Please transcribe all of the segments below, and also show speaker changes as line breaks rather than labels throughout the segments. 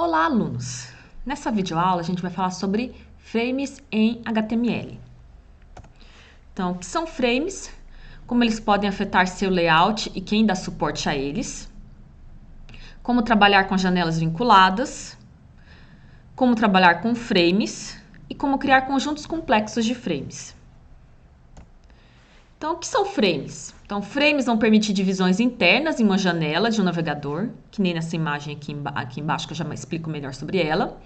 Olá, alunos! Nessa videoaula a gente vai falar sobre frames em HTML. Então, o que são frames, como eles podem afetar seu layout e quem dá suporte a eles, como trabalhar com janelas vinculadas, como trabalhar com frames e como criar conjuntos complexos de frames. Então, o que são frames? Então, frames vão permitir divisões internas em uma janela de um navegador, que nem nessa imagem aqui embaixo, que eu já explico melhor sobre ela.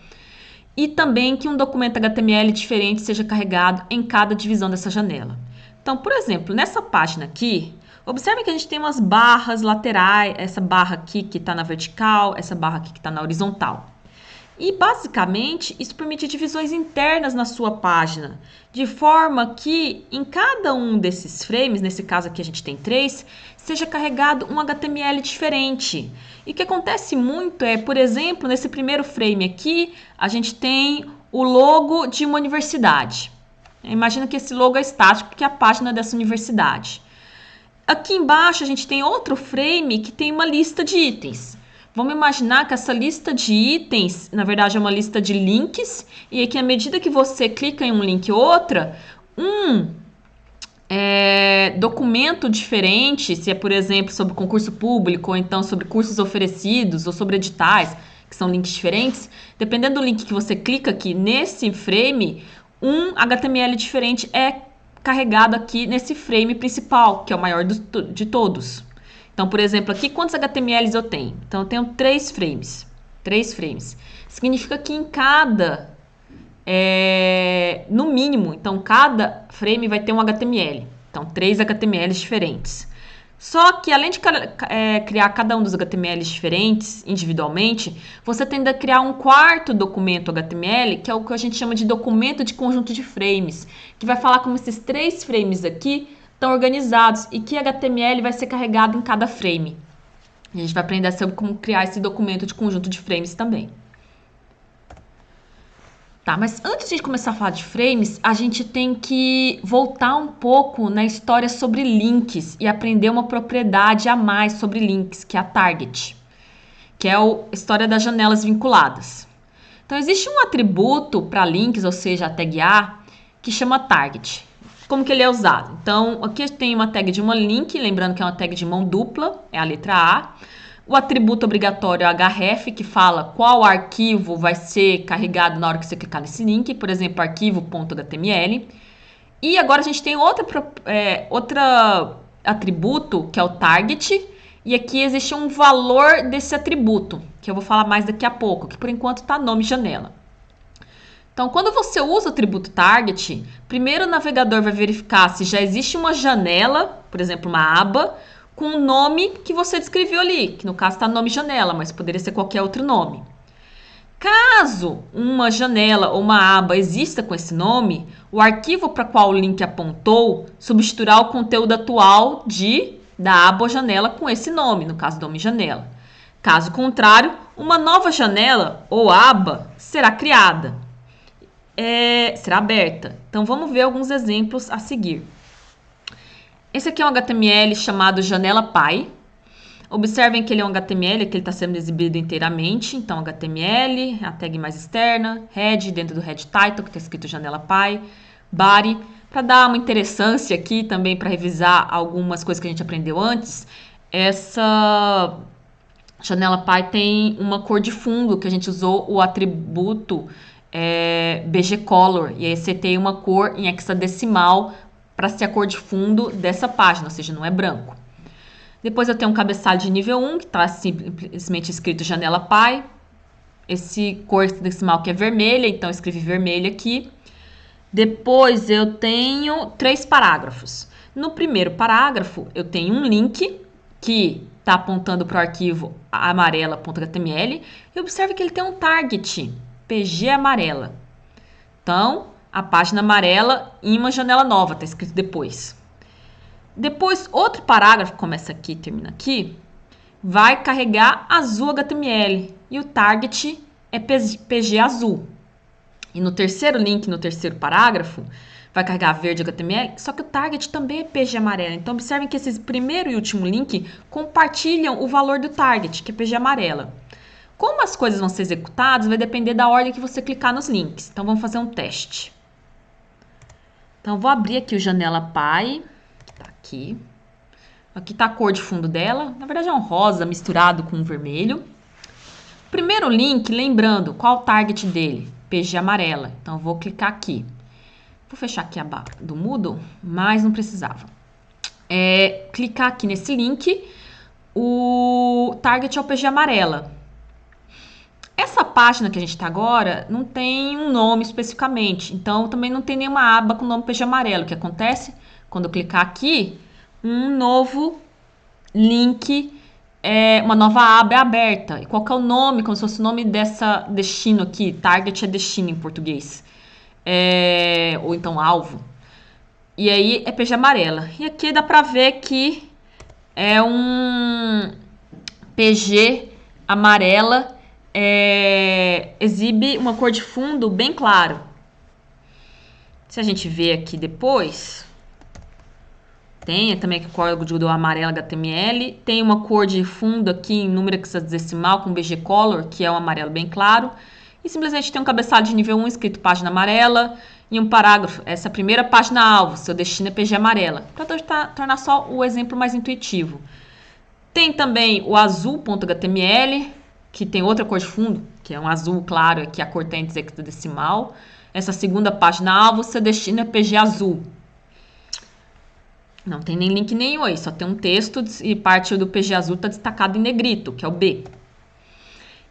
E também que um documento HTML diferente seja carregado em cada divisão dessa janela. Então, por exemplo, nessa página aqui, observe que a gente tem umas barras laterais, essa barra aqui que está na vertical, essa barra aqui que está na horizontal. E, basicamente, isso permite divisões internas na sua página, de forma que em cada um desses frames, nesse caso aqui a gente tem 3, seja carregado um HTML diferente. E o que acontece muito é, por exemplo, nesse primeiro frame aqui, a gente tem o logo de uma universidade. Imagina que esse logo é estático, porque é a página dessa universidade. Aqui embaixo a gente tem outro frame que tem uma lista de itens. Vamos imaginar que essa lista de itens, na verdade, é uma lista de links, e que à medida que você clica em um link ou outra, documento diferente, se é, por exemplo, sobre concurso público, ou então sobre cursos oferecidos, ou sobre editais, que são links diferentes, dependendo do link que você clica aqui nesse frame, um HTML diferente é carregado aqui nesse frame principal, que é o maior de todos. Então, por exemplo, aqui quantos HTMLs eu tenho? Então, eu tenho 3 frames. 3 frames. Significa que em cada, no mínimo, então cada frame vai ter um HTML. Então, 3 HTMLs diferentes. Só que, além de criar cada um dos HTMLs diferentes individualmente, você tende a criar um quarto documento HTML, que é o que a gente chama de documento de conjunto de frames, que vai falar como esses 3 frames aqui estão organizados e que HTML vai ser carregado em cada frame. A gente vai aprender sobre como criar esse documento de conjunto de frames também. Tá, mas antes de começar a falar de frames, a gente tem que voltar um pouco na história sobre links e aprender uma propriedade a mais sobre links, que é a target, que é a história das janelas vinculadas. Então, existe um atributo para links, ou seja, a tag A, que chama target. Como que ele é usado? Então, aqui tem uma tag de uma link, lembrando que é uma tag de mão dupla, é a letra A. O atributo obrigatório é o href, que fala qual arquivo vai ser carregado na hora que você clicar nesse link, por exemplo, arquivo.html. E agora a gente tem outro atributo, que é o target, e aqui existe um valor desse atributo, que eu vou falar mais daqui a pouco, que por enquanto está nome janela. Então, quando você usa o atributo target, primeiro o navegador vai verificar se já existe uma janela, por exemplo, uma aba, com o nome que você descreveu ali, que no caso está nome janela, mas poderia ser qualquer outro nome. Caso uma janela ou uma aba exista com esse nome, o arquivo para qual o link apontou substituirá o conteúdo atual da aba ou janela com esse nome, no caso nome janela. Caso contrário, uma nova janela ou aba será criada. Será aberta. Então, vamos ver alguns exemplos a seguir. Esse aqui é um HTML chamado janela.py. Observem que ele é um HTML, que ele está sendo exibido inteiramente. Então, HTML, a tag mais externa, head, dentro do head title, que está escrito janela.py, body. Para dar uma interessância aqui também, para revisar algumas coisas que a gente aprendeu antes, essa janela.py tem uma cor de fundo, que a gente usou o atributo BG Color, e aí você tem uma cor em hexadecimal para ser a cor de fundo dessa página, ou seja, não é branco. Depois eu tenho um cabeçalho de nível 1, que está simplesmente escrito janela.py. Esse cor hexadecimal que é vermelha, então eu escrevi vermelho aqui. Depois eu tenho 3 parágrafos. No primeiro parágrafo, eu tenho um link que está apontando para o arquivo amarela.html, e observe que ele tem um target, PG amarela. Então, a página amarela em uma janela nova, está escrito depois. Depois, outro parágrafo, começa aqui e termina aqui, vai carregar azul HTML. E o target é PG azul. E no terceiro link, no terceiro parágrafo, vai carregar verde HTML, só que o target também é PG amarela. Então, observem que esse primeiro e último link compartilham o valor do target, que é PG amarela. Como as coisas vão ser executadas vai depender da ordem que você clicar nos links. Então, vamos fazer um teste. Então, vou abrir aqui o Janela Py, que tá aqui. Aqui tá a cor de fundo dela. Na verdade, é um rosa misturado com um vermelho. Primeiro link, lembrando, qual o target dele? PG amarela. Então, vou clicar aqui. Vou fechar aqui a barra do Moodle, mas não precisava. Clicar aqui nesse link, o target é o PG amarela. Essa página que a gente está agora não tem um nome especificamente, então também não tem nenhuma aba com o nome PG amarelo. O que acontece? Quando eu clicar aqui, um novo link, uma nova aba é aberta. E qual que é o nome, como se fosse o nome dessa destino aqui? Target é destino em português. Ou então alvo. E aí é PG amarela. E aqui dá pra ver que é um PG amarela, exibe uma cor de fundo bem claro. Se a gente ver aqui depois, tem também aqui o código do amarelo HTML, tem uma cor de fundo aqui em número hexadecimal com BG Color, que é um amarelo bem claro, e simplesmente tem um cabeçalho de nível 1 escrito página amarela, e um parágrafo, essa primeira página alvo, seu destino é PG amarela, para tornar só o exemplo mais intuitivo. Tem também o azul.html, que tem outra cor de fundo, que é um azul claro, aqui a cor tem hexadecimal. Essa segunda página alvo, seu destino é PG azul. Não tem nem link nenhum aí, só tem um texto e parte do PG azul está destacado em negrito, que é o B.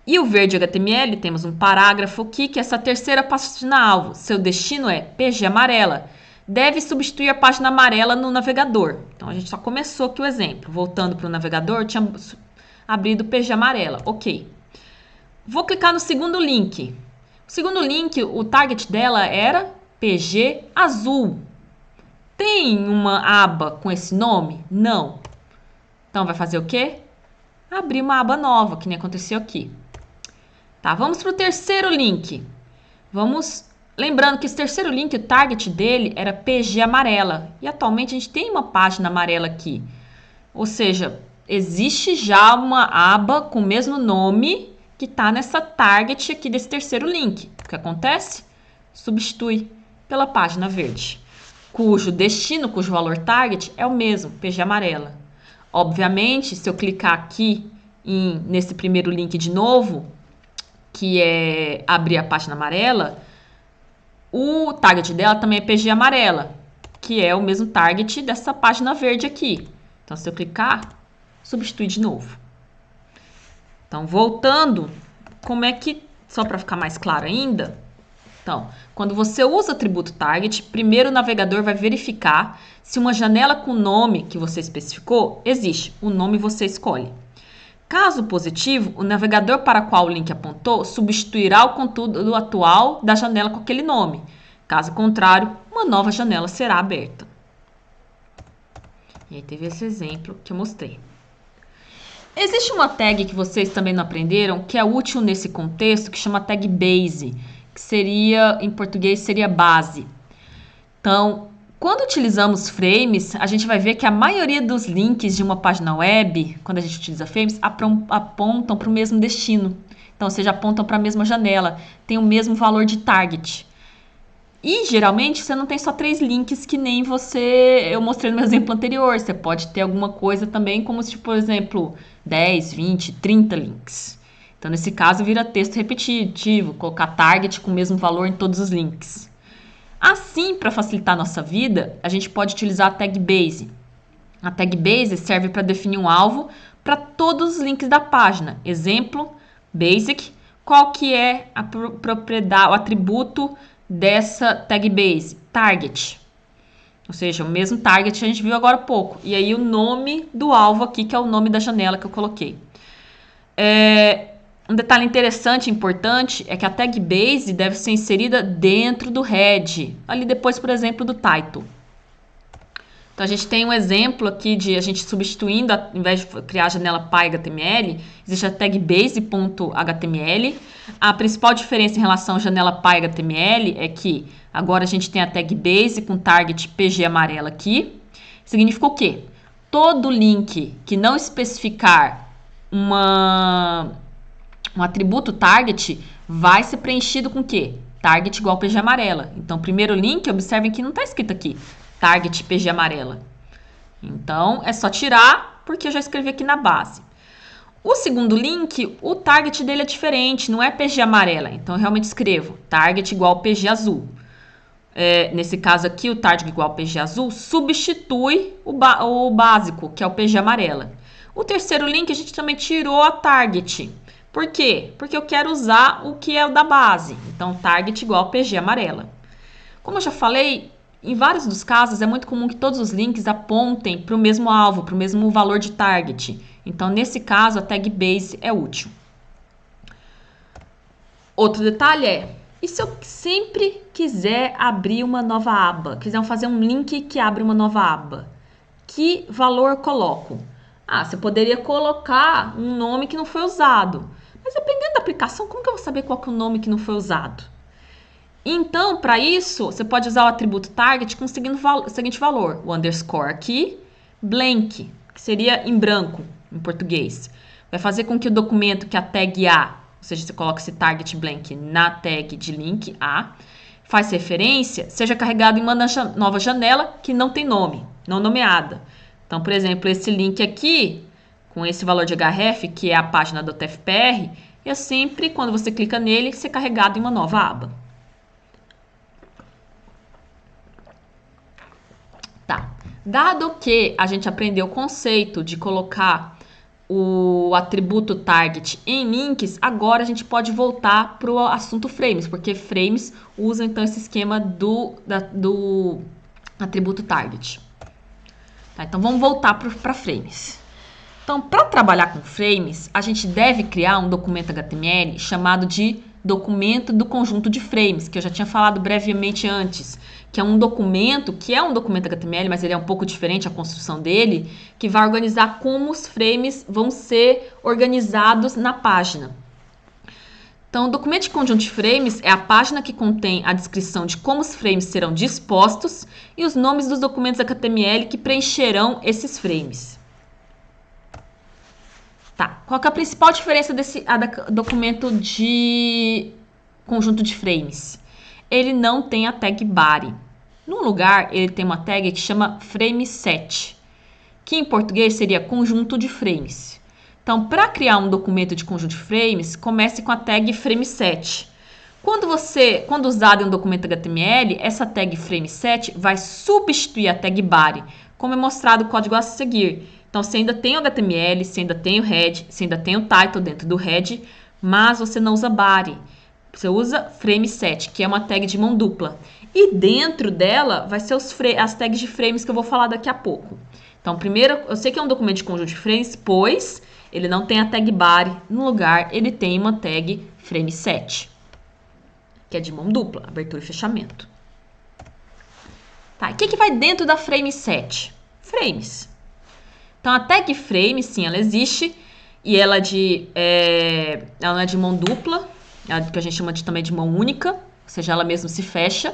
E o verde HTML, temos um parágrafo aqui, que é essa terceira página alvo. Seu destino é PG amarela. Deve substituir a página amarela no navegador. Então, a gente só começou aqui o exemplo. Voltando para o navegador, tinha abrido PG amarela. Ok. Vou clicar no segundo link. O segundo link, o target dela era PG azul. Tem uma aba com esse nome? Não. Então, vai fazer o quê? Abrir uma aba nova, que nem aconteceu aqui. Tá, vamos para o terceiro link. Lembrando que esse terceiro link, o target dele era PG amarela. E atualmente a gente tem uma página amarela aqui. Ou seja, existe já uma aba com o mesmo nome que está nessa target aqui desse terceiro link. O que acontece? Substitui pela página verde, cujo destino, cujo valor target é o mesmo, PG amarela. Obviamente, se eu clicar aqui nesse primeiro link de novo, que é abrir a página amarela, o target dela também é PG amarela, que é o mesmo target dessa página verde aqui. Então, se eu clicar, substitui de novo. Então, voltando, como é que, só para ficar mais claro ainda, então, quando você usa o atributo target, primeiro o navegador vai verificar se uma janela com o nome que você especificou existe. O nome você escolhe. Caso positivo, o navegador para qual o link apontou substituirá o conteúdo atual da janela com aquele nome. Caso contrário, uma nova janela será aberta. E aí teve esse exemplo que eu mostrei. Existe uma tag que vocês também não aprenderam, que é útil nesse contexto, que chama tag base, que seria, em português, seria base. Então, quando utilizamos frames, a gente vai ver que a maioria dos links de uma página web, quando a gente utiliza frames, apontam para o mesmo destino. Então, ou seja, apontam para a mesma janela, tem o mesmo valor de target. E, geralmente, você não tem só 3 links que nem eu mostrei no meu exemplo anterior. Você pode ter alguma coisa também, como se, por exemplo, 10, 20, 30 links. Então, nesse caso, vira texto repetitivo, colocar target com o mesmo valor em todos os links. Assim, para facilitar a nossa vida, a gente pode utilizar a tag base. A tag base serve para definir um alvo para todos os links da página. Exemplo, basic, qual que é a propriedade, o atributo dessa tag base? Target. Ou seja, o mesmo target que a gente viu agora há pouco. E aí o nome do alvo aqui, que é o nome da janela que eu coloquei. Um detalhe interessante e importante é que a tag base deve ser inserida dentro do head, ali depois, por exemplo, do title. Então, a gente tem um exemplo aqui de a gente substituindo, ao invés de criar a janela py.html, existe a tag base.html. A principal diferença em relação à janela py.html é que agora a gente tem a tag base com target PG amarela aqui. Significa o quê? Todo link que não especificar Um atributo target vai ser preenchido com o quê? Target igual PG amarela. Então, primeiro link, observem que não está escrito aqui, target PG amarela. Então, é só tirar, porque eu já escrevi aqui na base. O segundo link, o target dele é diferente, não é PG amarela. Então, eu realmente escrevo target igual PG azul. Nesse caso aqui, o target igual PG azul substitui o básico, que é o PG amarela. O terceiro link, a gente também tirou a target. Por quê? Porque eu quero usar o que é o da base. Então, target igual PG amarela. Como eu já falei, em vários dos casos é muito comum que todos os links apontem para o mesmo alvo, para o mesmo valor de target. Então, nesse caso, a tag base é útil. Outro detalhe e se eu sempre quiser abrir uma nova aba, quiser fazer um link que abre uma nova aba, que valor coloco? Você poderia colocar um nome que não foi usado. Mas dependendo da aplicação, como que eu vou saber qual que é o nome que não foi usado? Então, para isso, você pode usar o atributo target com o seguinte valor. O underscore aqui, blank, que seria em branco, em português. Vai fazer com que o documento que a tag A, ou seja, você coloca esse target blank na tag de link A, faz referência, seja carregado em uma nova janela que não tem nome, não nomeada. Então, por exemplo, esse link aqui, com esse valor de href, que é a página do TFPR, é sempre, quando você clica nele, ser carregado em uma nova aba. Tá. Dado que a gente aprendeu o conceito de colocar o atributo target em links, agora a gente pode voltar para o assunto frames, porque frames usam então esse esquema do atributo target. Tá, então vamos voltar para frames. Então, para trabalhar com frames, a gente deve criar um documento HTML chamado de documento do conjunto de frames, que eu já tinha falado brevemente antes, que é um documento HTML, mas ele é um pouco diferente a construção dele, que vai organizar como os frames vão ser organizados na página. Então, o documento de conjunto de frames é a página que contém a descrição de como os frames serão dispostos e os nomes dos documentos HTML que preencherão esses frames. Tá, qual que é a principal diferença desse documento de conjunto de frames? Ele não tem a tag body. No lugar, ele tem uma tag que chama frame7, que em português seria conjunto de frames. Então, para criar um documento de conjunto de frames, comece com a tag frame7. Quando usado em um documento HTML, essa tag frame7 vai substituir a tag body, como é mostrado o código a seguir. Então, você ainda tem o HTML, você ainda tem o head, você ainda tem o title dentro do head, mas você não usa body. Você usa frame7, que é uma tag de mão dupla. E dentro dela vai ser as tags de frames que eu vou falar daqui a pouco. Então, primeiro, eu sei que é um documento de conjunto de frames, pois ele não tem a tag body. No lugar, ele tem uma tag frame7, que é de mão dupla, abertura e fechamento. Tá, e o que vai dentro da frame7? Frames. Então, a tag frame, sim, ela existe e ela não é de mão dupla, é que a gente chama também de mão única, ou seja, ela mesmo se fecha.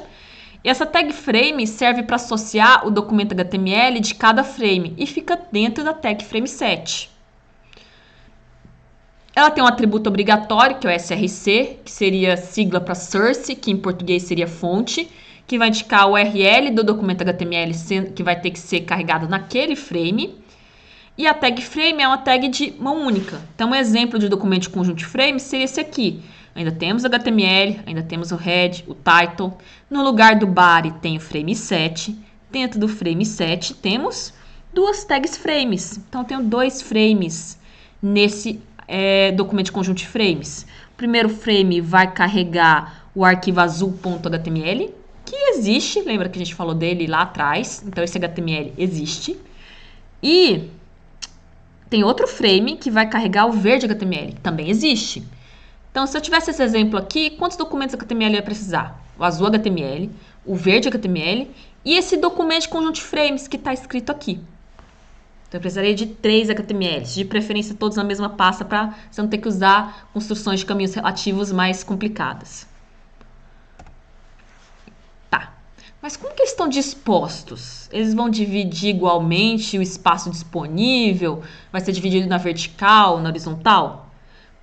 E essa tag frame serve para associar o documento HTML de cada frame e fica dentro da tag frame7. Ela tem um atributo obrigatório, que é o src, que seria sigla para source, que em português seria fonte, que vai indicar o URL do documento HTML que vai ter que ser carregado naquele frame. E a tag frame é uma tag de mão única. Então, um exemplo de documento de conjunto de frames seria esse aqui. Ainda temos o HTML, ainda temos o head, o title. No lugar do body tem o frame7. Dentro do frame7 temos duas tags frames. Então, eu tenho dois frames nesse documento de conjunto de frames. O primeiro frame vai carregar o arquivo azul.html, que existe. Lembra que a gente falou dele lá atrás? Então, esse HTML existe. E tem outro frame que vai carregar o verde HTML, que também existe. Então, se eu tivesse esse exemplo aqui, quantos documentos HTML eu ia precisar? O azul HTML, o verde HTML e esse documento de conjunto de frames que está escrito aqui. Então, eu precisaria de 3 HTMLs, de preferência todos na mesma pasta, para você não ter que usar construções de caminhos relativos mais complicadas. Tá, mas como que eles estão dispostos? Eles vão dividir igualmente o espaço disponível? Vai ser dividido na vertical, na horizontal?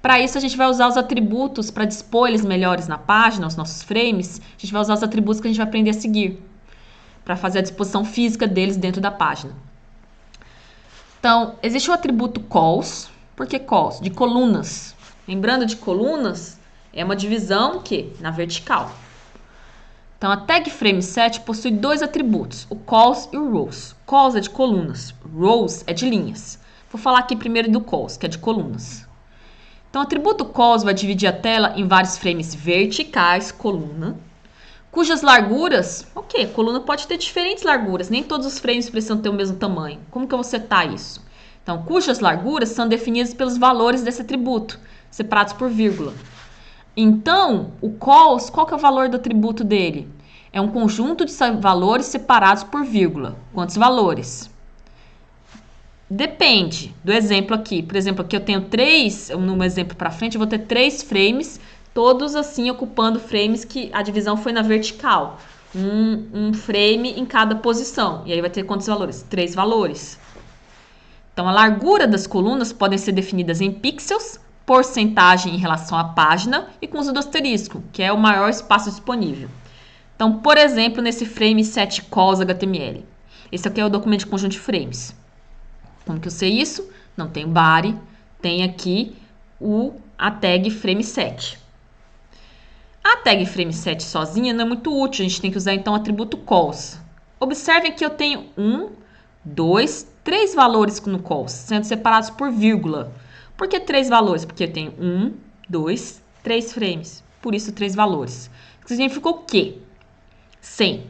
Para isso, a gente vai usar os atributos para dispor eles melhores na página, os nossos frames. A gente vai usar os atributos que a gente vai aprender a seguir para fazer a disposição física deles dentro da página. Então, existe o atributo calls. Por que calls? De colunas. Lembrando de colunas, é uma divisão que na vertical. Então, a tag frame7 possui dois atributos, o calls e o rows. Calls é de colunas, rows é de linhas. Vou falar aqui primeiro do calls, que é de colunas. Então, o atributo calls vai dividir a tela em vários frames verticais, coluna, cujas larguras, ok, a coluna pode ter diferentes larguras, nem todos os frames precisam ter o mesmo tamanho. Como que eu vou setar isso? Então, cujas larguras são definidas pelos valores desse atributo, separados por vírgula. Então, o calls, qual que é o valor do atributo dele? É um conjunto de valores separados por vírgula. Quantos valores? Depende do exemplo aqui. Por exemplo, aqui eu tenho 3, no exemplo para frente, eu vou ter 3 frames, todos assim ocupando frames que a divisão foi na vertical. Um frame em cada posição. E aí vai ter quantos valores? 3 valores. Então, a largura das colunas podem ser definidas em pixels, porcentagem em relação à página e com uso do asterisco, que é o maior espaço disponível. Então, por exemplo, nesse frame 7 calls HTML. Esse aqui é o documento de conjunto de frames. Como que eu sei isso? Não tem body, tem aqui a tag frame7. A tag frame7 sozinha não é muito útil, a gente tem que usar então o atributo calls. Observem que eu tenho 1, 2, 3 valores no calls, sendo separados por vírgula. Por que 3 valores? Porque eu tenho 1, 2, 3 frames, por isso 3 valores. Significa o quê? 100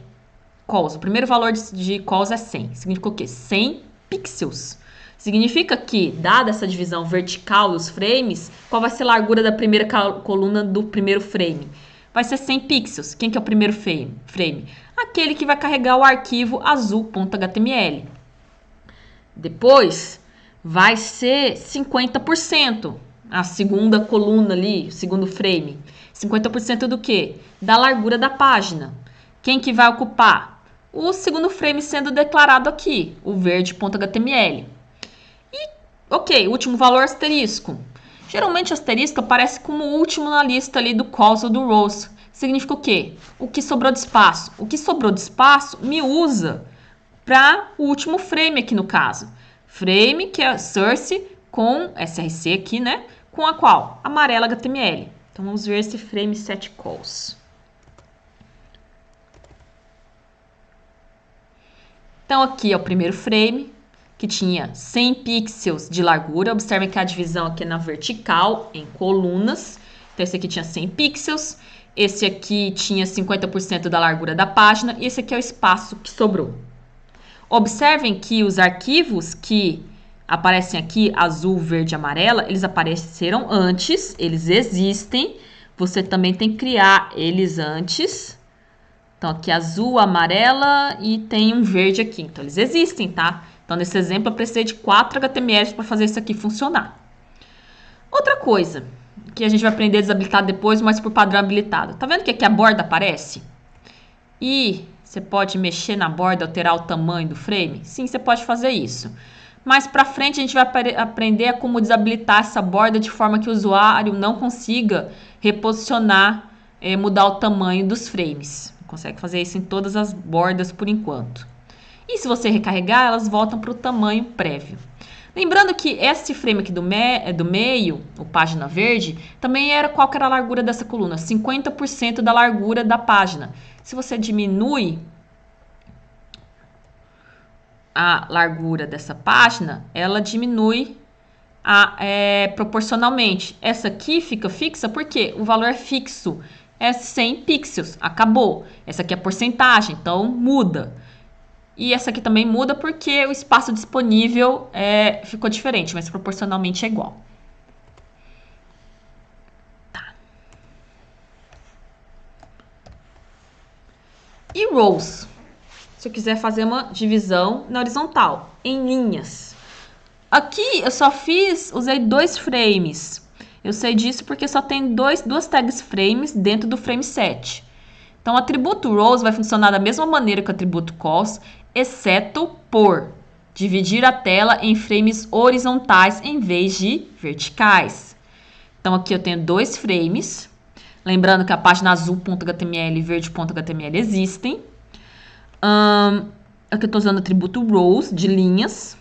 calls, o primeiro valor de calls é 100. Significa o quê? 100 pixels. Significa que, dada essa divisão vertical dos frames, qual vai ser a largura da primeira coluna do primeiro frame? Vai ser 100 pixels. Quem que é o primeiro frame? Aquele que vai carregar o arquivo azul.html. Depois, vai ser 50%. A segunda coluna ali, o segundo frame. 50% do quê? Da largura da página. Quem que vai ocupar? O segundo frame sendo declarado aqui, o verde.html. Ok, último valor asterisco. Geralmente o asterisco aparece como último na lista ali do calls ou do rows. Significa o quê? O que sobrou de espaço. O que sobrou de espaço me usa para o último frame aqui no caso. Frame que é source com src aqui, né? Com a qual? Amarela HTML. Então vamos ver esse frame 7 calls. Então aqui é o primeiro frame, que tinha 100 pixels de largura. Observem que a divisão aqui é na vertical, em colunas. Então, esse aqui tinha 100 pixels. Esse aqui tinha 50% da largura da página. E esse aqui é o espaço que sobrou. Observem que os arquivos que aparecem aqui, azul, verde e amarela, eles apareceram antes. Eles existem. Você também tem que criar eles antes. Então, aqui azul, amarela e tem um verde aqui. Então, eles existem, tá? Então, nesse exemplo, eu precisei de 4 HTMLs para fazer isso aqui funcionar. Outra coisa que a gente vai aprender a desabilitar depois, mas por padrão habilitado. Tá vendo que aqui a borda aparece? E você pode mexer na borda, alterar o tamanho do frame? Sim, você pode fazer isso. Mais para frente, a gente vai aprender a como desabilitar essa borda de forma que o usuário não consiga reposicionar, mudar o tamanho dos frames. Consegue fazer isso em todas as bordas por enquanto. E se você recarregar, elas voltam para o tamanho prévio. Lembrando que esse frame aqui do meio, o página verde, também era qual que era a largura dessa coluna? 50% da largura da página. Se você diminui a largura dessa página, ela diminui proporcionalmente. Essa aqui fica fixa porque o valor é fixo. É 100 pixels. Acabou. Essa aqui é a porcentagem, então muda. E essa aqui também muda porque o espaço disponível ficou diferente, mas proporcionalmente é igual. Tá. E rows? Se eu quiser fazer uma divisão na horizontal, em linhas. Aqui eu só usei 2 frames. Eu sei disso porque só tem duas tags frames dentro do frame 7. Então, o atributo rows vai funcionar da mesma maneira que o atributo calls, exceto por dividir a tela em frames horizontais em vez de verticais. Então, aqui eu tenho 2 frames. Lembrando que a página azul.html e verde.html existem. Aqui eu estou usando o atributo rows, de linhas.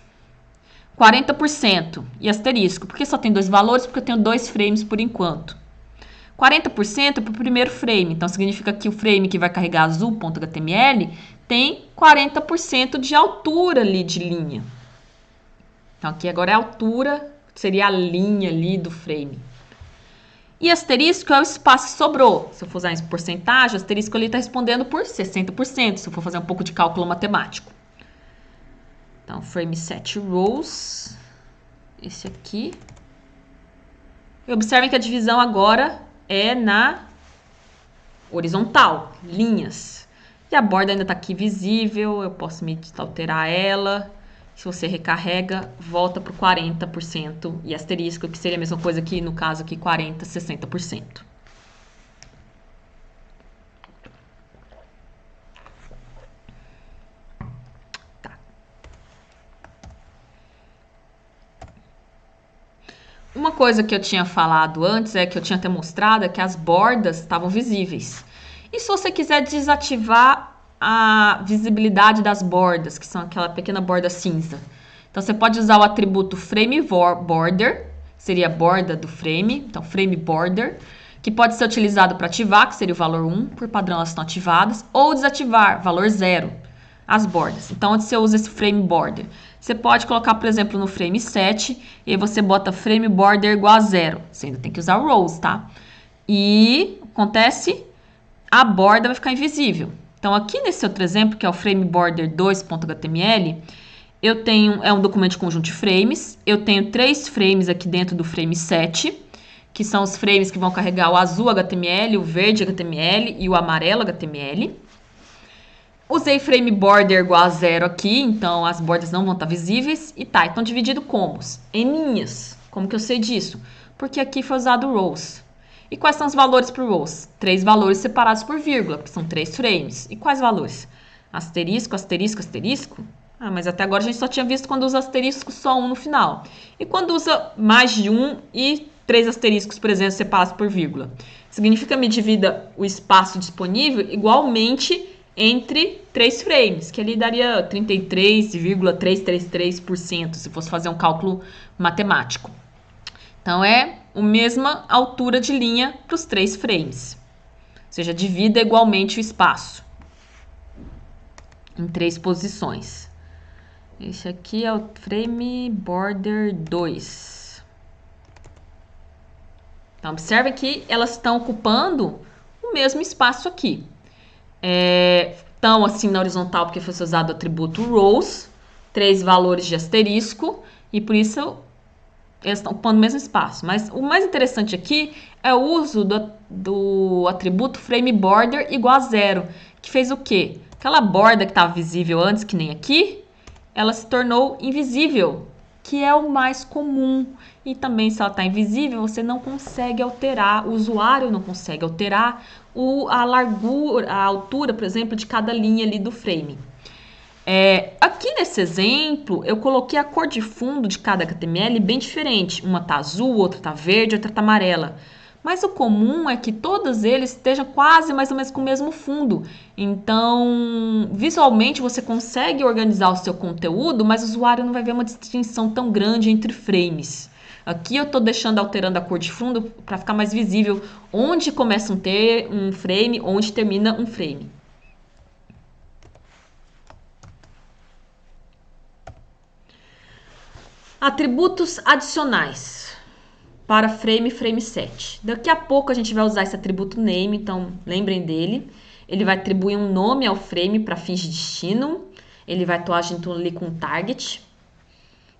40% e asterisco. Por que só tem 2 valores? Porque eu tenho 2 frames por enquanto. 40% é para o primeiro frame. Então, significa que o frame que vai carregar azul.html tem 40% de altura ali de linha. Então, aqui agora é a altura, seria a linha ali do frame. E asterisco é o espaço que sobrou. Se eu for usar em porcentagem, asterisco ali está respondendo por 60%, se eu for fazer um pouco de cálculo matemático. Então, frame set rows, esse aqui. E observem que a divisão agora é na horizontal, linhas. E a borda ainda está aqui visível, eu posso alterar ela. Se você recarrega, volta para o 40% e asterisco, que seria a mesma coisa que no caso aqui 40%, 60%. Tá. Uma coisa que eu tinha falado antes, que eu tinha até mostrado, é que as bordas estavam visíveis. E se você quiser desativar a visibilidade das bordas, que são aquela pequena borda cinza? Então, você pode usar o atributo frame border, seria a borda do frame, então frame border, que pode ser utilizado para ativar, que seria o valor 1, por padrão elas estão ativadas, ou desativar, valor 0, as bordas. Então, onde você usa esse frame border? Você pode colocar, por exemplo, no frame 7, e aí você bota frame border igual a 0. Você ainda tem que usar rows, tá? E acontece, a borda vai ficar invisível. Então, aqui nesse outro exemplo, que é o frame border 2.html, eu tenho, é um documento de conjunto de frames, eu tenho 3 frames aqui dentro do frame 7, que são os frames que vão carregar o azul HTML, o verde HTML e o amarelo HTML. Usei frame border igual a 0 aqui, então as bordas não vão estar visíveis. E tá, então dividido como? Em linhas. Como que eu sei disso? Porque aqui foi usado rows. E quais são os valores para rows? 3 valores separados por vírgula, porque são 3 frames. E quais valores? Asterisco, asterisco, asterisco? Ah, mas até agora a gente só tinha visto quando usa asterisco só um no final. E quando usa mais de um e 3 asteriscos, por exemplo, separados por vírgula? Significa me divida o espaço disponível igualmente entre 3 frames, que ali daria 33,333%, se fosse fazer um cálculo matemático. Então, é a mesma altura de linha para os 3 frames. Ou seja, divida igualmente o espaço em 3 posições. Esse aqui é o frame border 2. Então, observe que elas estão ocupando o mesmo espaço aqui. Estão assim na horizontal porque foi usado o atributo rows, 3 valores de asterisco, e por isso eles estão ocupando o mesmo espaço. Mas o mais interessante aqui é o uso do atributo frame border igual a 0, que fez o quê? Aquela borda que estava visível antes, que nem aqui, ela se tornou invisível, que é o mais comum. E também, se ela está invisível, você não consegue alterar, o usuário não consegue alterar a largura, a altura, por exemplo, de cada linha ali do frame. Aqui nesse exemplo, eu coloquei a cor de fundo de cada HTML bem diferente. Uma está azul, outra está verde, outra está amarela. Mas o comum é que todos eles estejam quase mais ou menos com o mesmo fundo. Então, visualmente você consegue organizar o seu conteúdo, mas o usuário não vai ver uma distinção tão grande entre frames. Aqui eu estou alterando a cor de fundo para ficar mais visível onde começa um frame, onde termina um frame. Atributos adicionais para frame set. Daqui a pouco a gente vai usar esse atributo name, então lembrem dele. Ele vai atribuir um nome ao frame para fins de destino. Ele vai atuar junto ali com o target,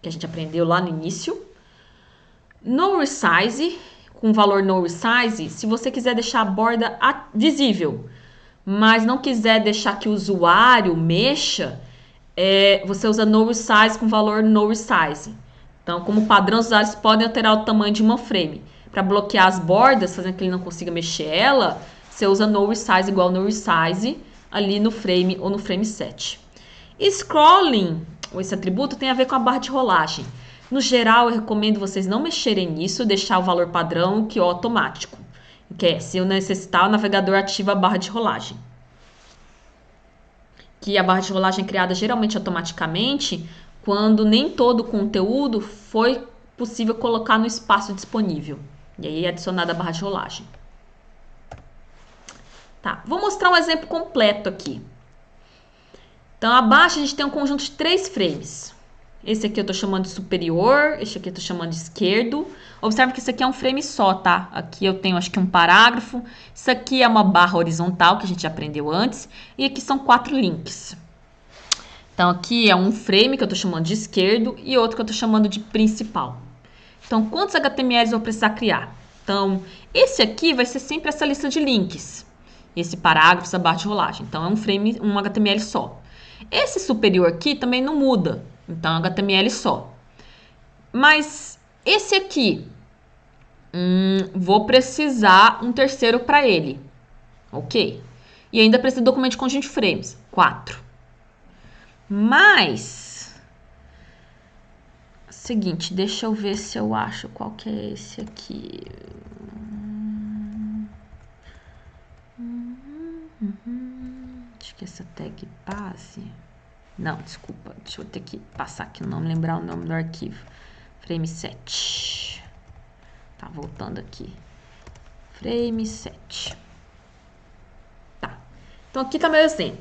que a gente aprendeu lá no início. No resize, com o valor no resize, se você quiser deixar a borda visível, mas não quiser deixar que o usuário mexa, você usa no resize com valor no resize. Então, como padrão, os usuários podem alterar o tamanho de uma frame. Para bloquear as bordas, fazendo que ele não consiga mexer ela, você usa no resize igual no resize ali no frame ou no frame set. E scrolling, esse atributo, tem a ver com a barra de rolagem. No geral, eu recomendo vocês não mexerem nisso, deixar o valor padrão, que é o automático. Que é, se eu necessitar, o navegador ativa a barra de rolagem. Que a barra de rolagem é criada geralmente automaticamente quando nem todo o conteúdo foi possível colocar no espaço disponível. E aí é adicionada a barra de rolagem. Tá, vou mostrar um exemplo completo aqui. Então, abaixo a gente tem um conjunto de 3 frames. Esse aqui eu tô chamando de superior, esse aqui eu tô chamando de esquerdo. Observe que esse aqui é um frame só, tá? Aqui eu tenho, acho que um parágrafo. Isso aqui é uma barra horizontal, que a gente aprendeu antes. E aqui são 4 links. Então, aqui é um frame que eu tô chamando de esquerdo e outro que eu tô chamando de principal. Então, quantos HTMLs eu vou precisar criar? Então, esse aqui vai ser sempre essa lista de links. Esse parágrafo, essa barra de rolagem. Então, é um frame, um HTML só. Esse superior aqui também não muda. Então, é um HTML só. Mas esse aqui, vou precisar um terceiro para ele. Ok? E ainda preciso de documento de conjunto de frames. 4. Mas, seguinte, deixa eu ver se eu acho qual que é esse aqui. Acho que essa tag base. Não, desculpa, deixa eu ter que passar aqui, não lembrar o nome do arquivo. Frame 7. Tá, voltando aqui. Frame 7. Tá. Então, aqui tá meu exemplo.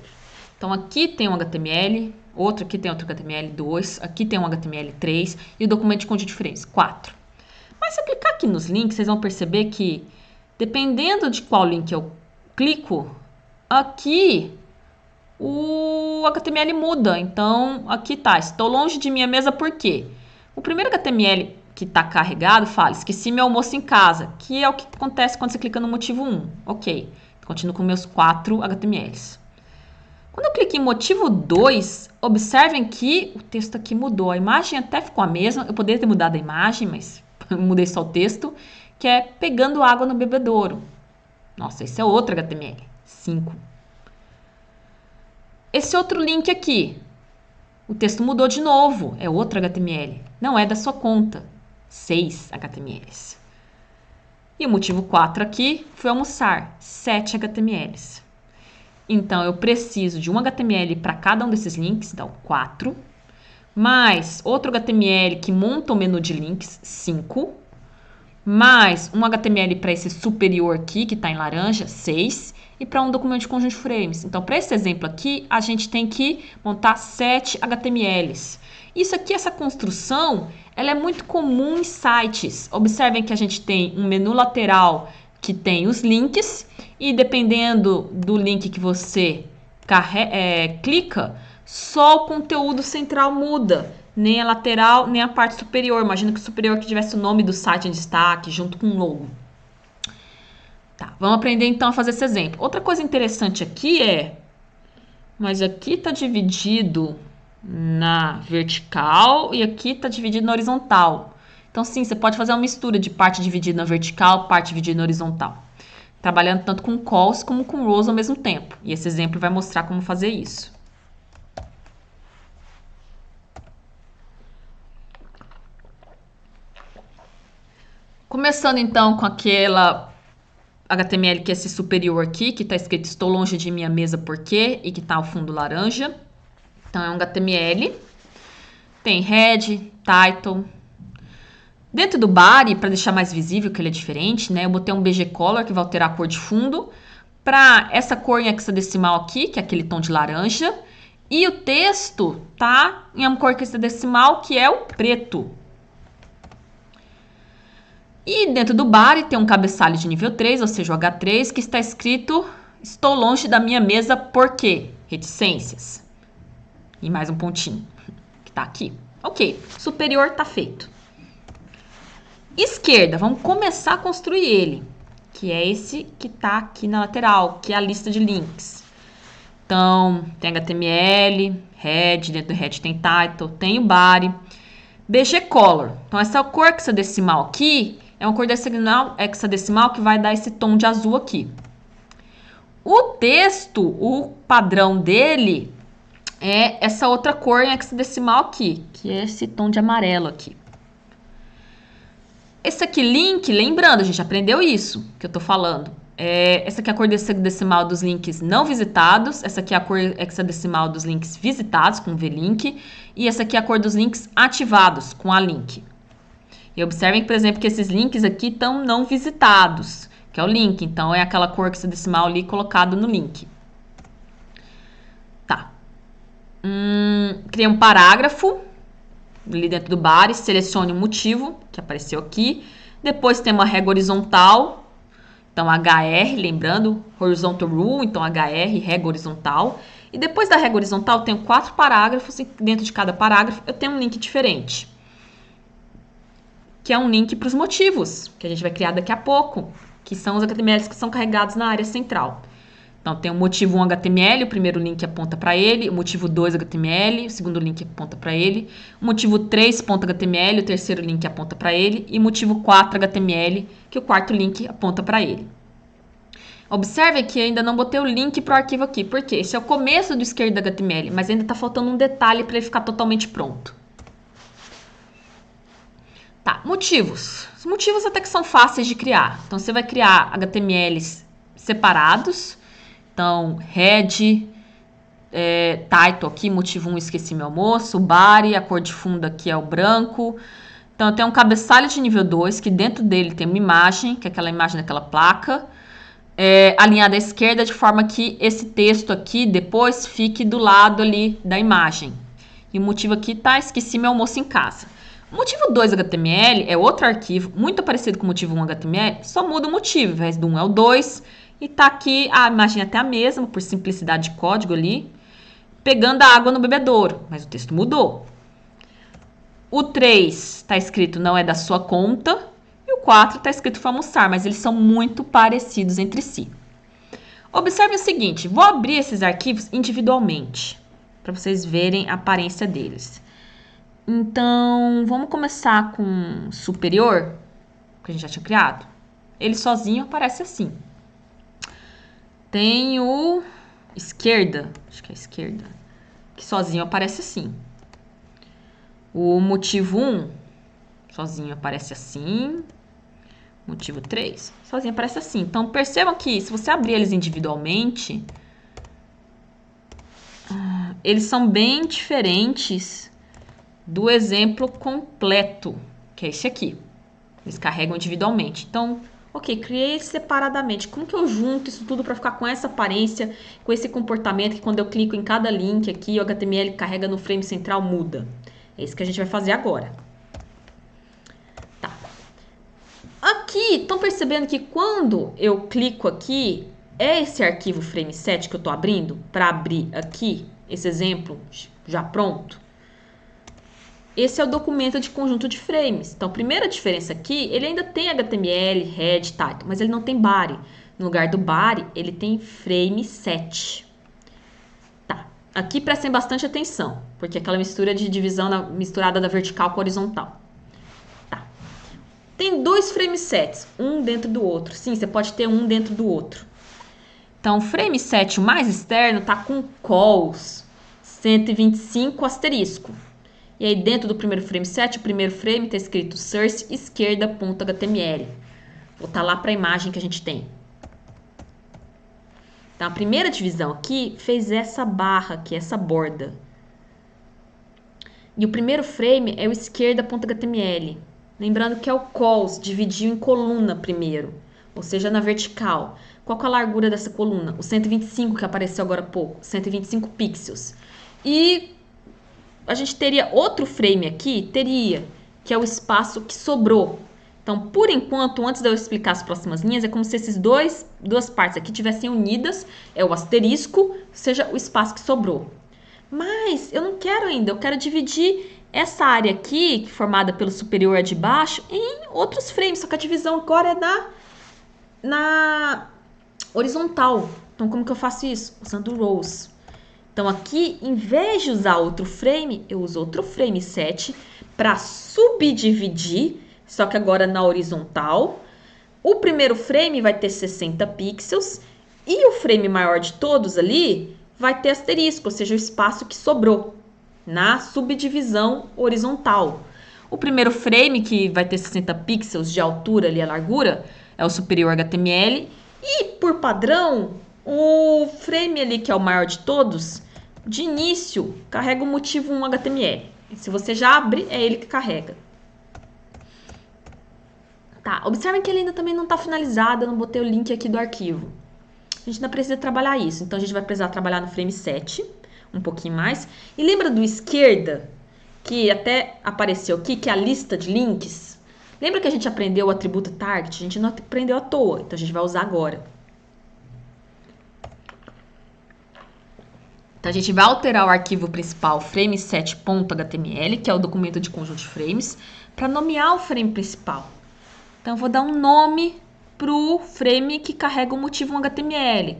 Então, aqui tem um HTML, outro aqui tem outro HTML2, aqui tem um HTML3 e o documento de conjunto de frames, 4. Mas se eu clicar aqui nos links, vocês vão perceber que, dependendo de qual link eu clico, aqui o HTML muda. Então, aqui tá, estou longe de minha mesa por quê? O primeiro HTML que está carregado fala, esqueci meu almoço em casa, que é o que acontece quando você clica no motivo 1. Ok, continuo com meus 4 HTMLs. Quando eu clico em motivo 2, observem que o texto aqui mudou. A imagem até ficou a mesma, eu poderia ter mudado a imagem, mas mudei só o texto, que é pegando água no bebedouro. Nossa, esse é outro HTML, 5. Esse outro link aqui, o texto mudou de novo, é outro HTML. Não é da sua conta, 6 HTMLs. E o motivo 4 aqui foi almoçar, 7 HTMLs. Então, eu preciso de um HTML para cada um desses links, então 4. Mais outro HTML que monta o menu de links, 5. Mais um HTML para esse superior aqui, que está em laranja, 6. E para um documento de conjunto de frames. Então, para esse exemplo aqui, a gente tem que montar 7 HTMLs. Isso aqui, essa construção, ela é muito comum em sites. Observem que a gente tem um menu lateral que tem os links e dependendo do link que você clica, só o conteúdo central muda. Nem a lateral, nem a parte superior. Imagina que o superior que tivesse o nome do site em destaque, junto com o logo. Tá, vamos aprender então a fazer esse exemplo. Outra coisa interessante aqui mas aqui está dividido na vertical e aqui está dividido na horizontal. Então, sim, você pode fazer uma mistura de parte dividida na vertical, parte dividida na horizontal. Trabalhando tanto com calls como com rows ao mesmo tempo. E esse exemplo vai mostrar como fazer isso. Começando então com aquela HTML que é esse superior aqui, que está escrito estou longe de minha mesa por quê? E que está ao fundo laranja. Então, é um HTML. Tem head, title. Dentro do body, para deixar mais visível que ele é diferente, né? Eu botei um BG Color, que vai alterar a cor de fundo. Para essa cor em hexadecimal aqui, que é aquele tom de laranja. E o texto tá em uma cor hexadecimal, que é o preto. E dentro do body tem um cabeçalho de nível 3, ou seja, o H3, que está escrito estou longe da minha mesa por quê? Reticências. E mais um pontinho, que tá aqui. Ok, superior tá feito. Esquerda, vamos começar a construir ele, que é esse que tá aqui na lateral, que é a lista de links. Então, tem HTML, head, dentro do head tem title, tem o body. BG Color, então essa cor hexadecimal aqui é uma cor hexadecimal que vai dar esse tom de azul aqui. O texto, o padrão dele é essa outra cor em hexadecimal aqui, que é esse tom de amarelo aqui. Esse aqui, link, lembrando, a gente aprendeu isso que eu tô falando. Essa aqui é a cor hexadecimal dos links não visitados. Essa aqui é a cor hexadecimal dos links visitados, com V-link. E essa aqui é a cor dos links ativados, com a link. E observem, por exemplo, que esses links aqui estão não visitados, que é o link. Então, é aquela cor hexadecimal ali colocado no link. Tá. Criei um parágrafo ali dentro do body, selecione o motivo, que apareceu aqui. Depois tem uma régua horizontal. Então, HR, lembrando, horizontal rule, então HR, régua horizontal. E depois da régua horizontal, eu tenho 4 parágrafos, e dentro de cada parágrafo eu tenho um link diferente. Que é um link para os motivos, que a gente vai criar daqui a pouco, que são os HTMLs que são carregados na área central. Então, tem o motivo 1 HTML, o primeiro link aponta para ele, o motivo 2 HTML, o segundo link aponta para ele, o motivo 3.html, o terceiro link aponta para ele, e o motivo 4 HTML, que o quarto link aponta para ele. Observe que ainda não botei o link para o arquivo aqui, porque esse é o começo do esquerdo HTML, mas ainda está faltando um detalhe para ele ficar totalmente pronto. Tá, motivos. Os motivos até que são fáceis de criar. Então, você vai criar HTMLs separados. Então, head, title aqui, motivo 1, esqueci meu almoço, body, a cor de fundo aqui é o branco. Então, eu tenho um cabeçalho de nível 2, que dentro dele tem uma imagem, que é aquela imagem daquela placa, alinhada à esquerda, de forma que esse texto aqui depois fique do lado ali da imagem. E o motivo aqui tá, esqueci meu almoço em casa. O motivo 2 HTML é outro arquivo, muito parecido com o motivo 1 HTML, só muda o motivo, ao invés do 1 é o 2, e tá aqui, a imagem é até a mesma, por simplicidade de código ali, pegando a água no bebedouro, mas o texto mudou. O 3 está escrito não é da sua conta, e o 4 está escrito foi almoçar, mas eles são muito parecidos entre si. Observe o seguinte, vou abrir esses arquivos individualmente, para vocês verem a aparência deles. Então, vamos começar com superior, que a gente já tinha criado. Ele sozinho aparece assim. Tem o esquerda, acho que é esquerda, que sozinho aparece assim. O motivo 1, sozinho aparece assim. Motivo 3, sozinho aparece assim. Então, percebam que se você abrir eles individualmente, eles são bem diferentes do exemplo completo, que é esse aqui. Eles carregam individualmente. Então, ok, criei separadamente. Como que eu junto isso tudo para ficar com essa aparência, com esse comportamento que quando eu clico em cada link aqui, o HTML carrega no frame central, muda. É isso que a gente vai fazer agora. Tá. Aqui, estão percebendo que quando eu clico aqui, é esse arquivo frame7 que eu estou abrindo, para abrir aqui, esse exemplo já pronto? Esse é o documento de conjunto de frames. Então, a primeira diferença aqui, ele ainda tem HTML, head, title, mas ele não tem body. No lugar do body, ele tem frame7. Tá. Aqui prestem bastante atenção, porque é aquela mistura de divisão misturada da vertical com a horizontal. Tá. Tem 2 frame7, um dentro do outro. Sim, você pode ter um dentro do outro. Então, o frame7, o mais externo, tá com calls 125 asterisco. E aí, dentro do primeiro frame 7, o primeiro frame está escrito source esquerda.html. Vou botar lá para a imagem que a gente tem. Então, a primeira divisão aqui fez essa barra aqui, essa borda. E o primeiro frame é o esquerda.html. Lembrando que é o calls, dividiu em coluna primeiro, ou seja, na vertical. Qual que é a largura dessa coluna? O 125 que apareceu agora há pouco, 125 pixels. E a gente teria outro frame aqui, que é o espaço que sobrou. Então, por enquanto, antes de eu explicar as próximas linhas, é como se essas duas partes aqui tivessem unidas, é o asterisco, seja o espaço que sobrou. Mas eu não quero ainda, eu quero dividir essa área aqui, formada pelo superior e de baixo, em outros frames, só que a divisão agora é na horizontal. Então, como que eu faço isso? Usando rows. Então, aqui, em vez de usar outro frame, eu uso outro frame 7 para subdividir, só que agora na horizontal. O primeiro frame vai ter 60 pixels e o frame maior de todos ali vai ter asterisco, ou seja, o espaço que sobrou na subdivisão horizontal. O primeiro frame, que vai ter 60 pixels de altura ali, a largura, é o superior HTML. E, por padrão, o frame ali, que é o maior de todos, de início, carrega o motivo 1 HTML. E se você já abre, é ele que carrega. Tá, observem que ele ainda também não está finalizado, eu não botei o link aqui do arquivo. A gente ainda precisa trabalhar isso, então a gente vai precisar trabalhar no frame 7, um pouquinho mais. E lembra do esquerda, que até apareceu aqui, que é a lista de links? Lembra que a gente aprendeu o atributo target? A gente não aprendeu à toa, então a gente vai usar agora. Então a gente vai alterar o arquivo principal frame7.html, que é o documento de conjunto de frames, para nomear o frame principal. Então, eu vou dar um nome para o frame que carrega o motivo HTML.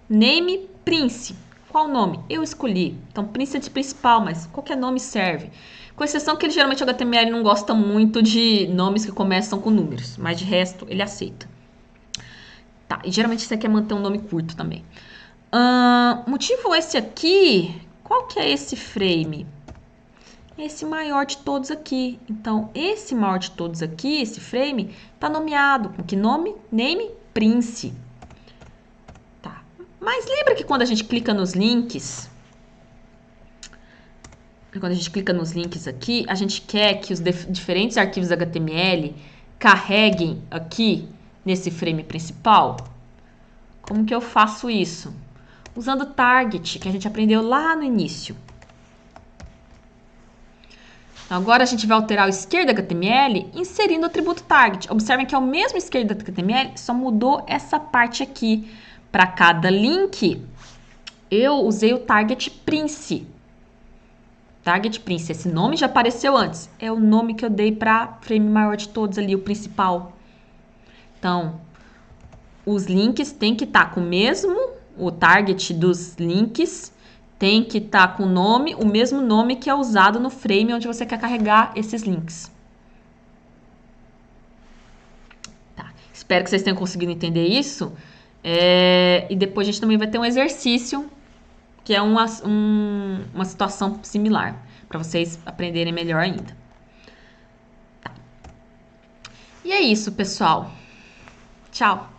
Name Prince. Qual o nome? Eu escolhi. Então, Prince é de principal, mas qualquer nome serve. Com exceção que geralmente o HTML não gosta muito de nomes que começam com números, mas de resto ele aceita. Tá, e geralmente você quer manter um nome curto também. Motivo esse aqui, qual que é esse frame? Esse maior de todos aqui. Então, esse maior de todos aqui, esse frame, está nomeado com que nome? Name Prince. Tá. Mas lembra que quando a gente clica nos links, aqui, a gente quer que os diferentes arquivos HTML carreguem aqui nesse frame principal? Como que eu faço isso? Usando target, que a gente aprendeu lá no início. Agora a gente vai alterar o esquerda HTML inserindo o atributo target. Observem que é o mesmo esquerda HTML, só mudou essa parte aqui. Para cada link, eu usei o target Prince. Target Prince, esse nome já apareceu antes. É o nome que eu dei para frame maior de todos ali, o principal. Então, os links têm que estar com o target dos links tem que estar com o mesmo nome que é usado no frame onde você quer carregar esses links. Tá. Espero que vocês tenham conseguido entender isso. E depois a gente também vai ter um exercício, que é uma situação similar, para vocês aprenderem melhor ainda. Tá. E é isso, pessoal. Tchau!